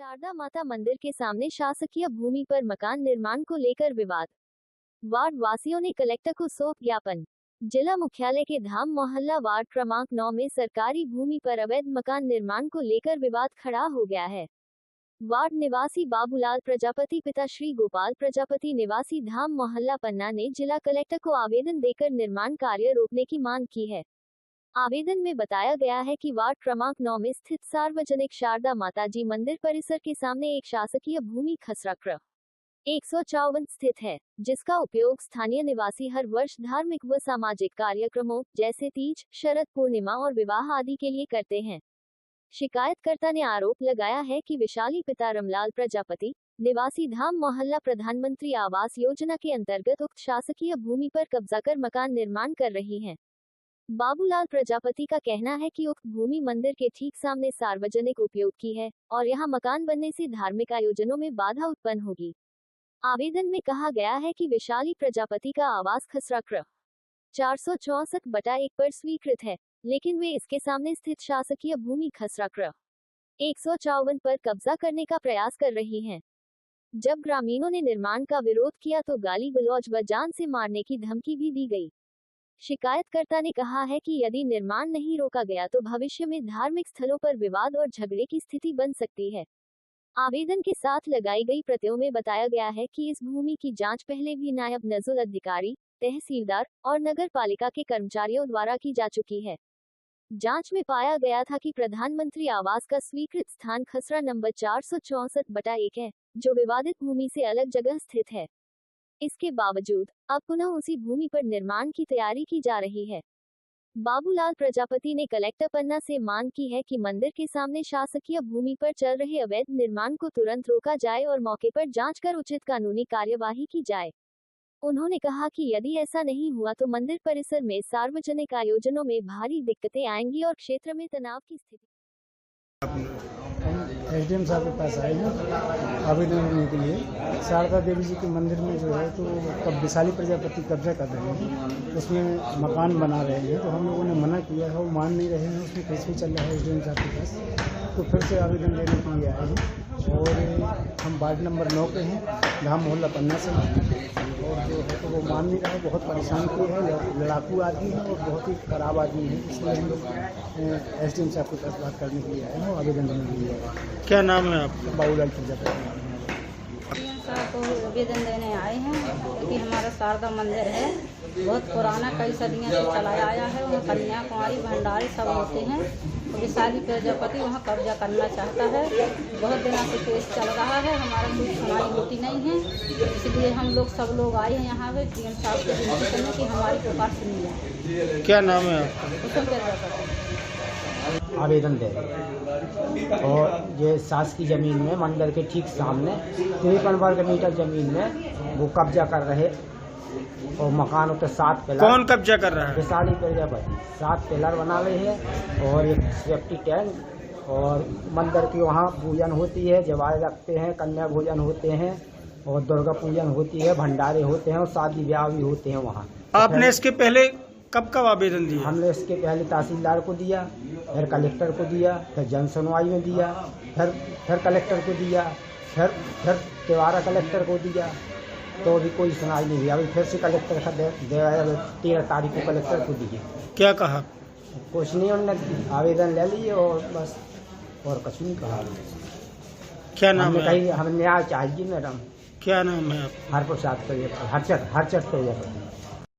शारदा माता मंदिर के सामने शासकीय भूमि पर मकान निर्माण को लेकर विवाद। वार्ड वासियों ने कलेक्टर को सौंप ज्ञापन। जिला मुख्यालय के धाम मोहल्ला वार्ड क्रमांक 9 में सरकारी भूमि पर अवैध मकान निर्माण को लेकर विवाद खड़ा हो गया है। वार्ड निवासी बाबूलाल प्रजापति पिता श्री गोपाल प्रजापति निवासी धाम मोहल्ला पन्ना ने जिला कलेक्टर को आवेदन देकर निर्माण कार्य रोकने की मांग की है। आवेदन में बताया गया है कि वार्ड क्रमांक 9 में स्थित सार्वजनिक शारदा माताजी मंदिर परिसर के सामने एक शासकीय भूमि खसरा क्र 154 स्थित है, जिसका उपयोग स्थानीय निवासी हर वर्ष धार्मिक व सामाजिक कार्यक्रमों जैसे तीज, शरद पूर्णिमा और विवाह आदि के लिए करते हैं। शिकायतकर्ता ने आरोप लगाया है कि विशाली पिता रामलाल प्रजापति निवासी धाम मोहल्ला प्रधानमंत्री आवास योजना के अंतर्गत उक्त शासकीय भूमि पर कब्जा कर मकान निर्माण कर रही हैं। बाबूलाल प्रजापति का कहना है कि उक्त भूमि मंदिर के ठीक सामने सार्वजनिक उपयोग की है और यहां मकान बनने से धार्मिक आयोजनों में बाधा उत्पन्न होगी। आवेदन में कहा गया है कि विशाली प्रजापति का आवास खसरा क्र 464/1 पर स्वीकृत है, लेकिन वे इसके सामने स्थित शासकीय भूमि खसरा क्र 154 पर कब्जा करने का प्रयास कर रही हैं। जब ग्रामीणों ने निर्माण का विरोध किया तो गाली गलौज व जान से मारने की धमकी भी दी गई। शिकायतकर्ता ने कहा है कि यदि निर्माण नहीं रोका गया तो भविष्य में धार्मिक स्थलों पर विवाद और झगड़े की स्थिति बन सकती है। आवेदन के साथ लगाई गई प्रतियों में बताया गया है कि इस भूमि की जांच पहले भी नायब नजूल अधिकारी, तहसीलदार और नगर पालिका के कर्मचारियों द्वारा की जा चुकी है। जांच में पाया गया था कि प्रधानमंत्री आवास का स्वीकृत स्थान खसरा नंबर 464/1 है, जो विवादित भूमि से अलग जगह स्थित है। इसके बावजूद अब पुनः उसी भूमि पर निर्माण की तैयारी की जा रही है। बाबूलाल प्रजापति ने कलेक्टर पन्ना से मांग की है कि मंदिर के सामने शासकीय भूमि पर चल रहे अवैध निर्माण को तुरंत रोका जाए और मौके पर जांच कर उचित कानूनी कार्यवाही की जाए। उन्होंने कहा कि यदि ऐसा नहीं हुआ तो मंदिर परिसर में सार्वजनिक आयोजनों में भारी दिक्कतें आएंगी और क्षेत्र में तनाव की स्थिति। एसडीएम साहब के पास आए हैं आवेदन देने के लिए। शारदा देवी जी के मंदिर में जो है तो कब विशाली प्रजापति कब्जा कर रहे हैं, उसमें मकान बना रहे हैं, तो हम लोगों ने मना किया है, वो मान नहीं रहे हैं। उसमें केस भी चल रहा है एसडीएम साहब के पास, तो फिर से आवेदन देने के लिए आए हैं। और हम वार्ड नंबर 9 के हैं, धाम मोहल्ला पन्ना से, और जो है तो वो मान नहीं रहा है। बहुत परेशान किए हैं, लड़ाकू आदमी है और बहुत ही खराब आदमी है। इसलिए हम लोग एसडीएम साहब के पास बात करने के लिए आए हैं, आवेदन देने के लिए आए हैं। क्या नाम है आपका? बाबूलाल प्रजापति। साहब को आवेदन देने आए हैं क्योंकि हमारा शारदा मंदिर है, बहुत पुराना, कई सदियों से चला आया है। वहाँ कन्या कुमारी भंडारी सब होते हैं। विशाली प्रजापति वहाँ कब्जा करना चाहता है। बहुत दिनों से केस चल रहा है, हमारा कोई सुनाई होती नहीं है। इसलिए हम लोग सब लोग आए हैं यहाँ पे डीएम साहब से विनती करने की हमारी पुकार सुनी जाए। क्या नाम है आपका? आवेदन दे और ये सास की जमीन में मंदिर के ठीक सामने 53 वर्ग मीटर जमीन में वो कब्जा कर रहे और मकान उतर 7 पिलर। कौन कब्जा कर रहा है? विशाली प्रजापति 7 पिलर बना रहे हैं और एक सेफ्टी टैंक, और मंदिर की वहाँ पूजन होती है, जवाए रखते हैं, कन्या भोजन होते हैं और दुर्गा पूजन होती है, भंडारे होते हैं और शादी ब्याह भी होते हैं वहाँ। आपने इसके पहले कब आवेदन दिया? हमने इसके पहले तहसीलदार को दिया, फिर कलेक्टर को दिया, फिर जन सुनवाई में दिया, फिर कलेक्टर को दिया, फिर तिवारा कलेक्टर को दिया, तो अभी कोई सुनाई नहीं हुई। अभी फिर से कलेक्टर का 13 तारीख को कलेक्टर को दिए। क्या कहा? कुछ नहीं, उन्होंने आवेदन ले लिए और बस, और कुछ नहीं कहा। क्या नाम है? कहीं हमें न्याय चाहिए मैडम। क्या नाम है आपका? हर प्रसाद प्रजापति, हर चट प्रजापति।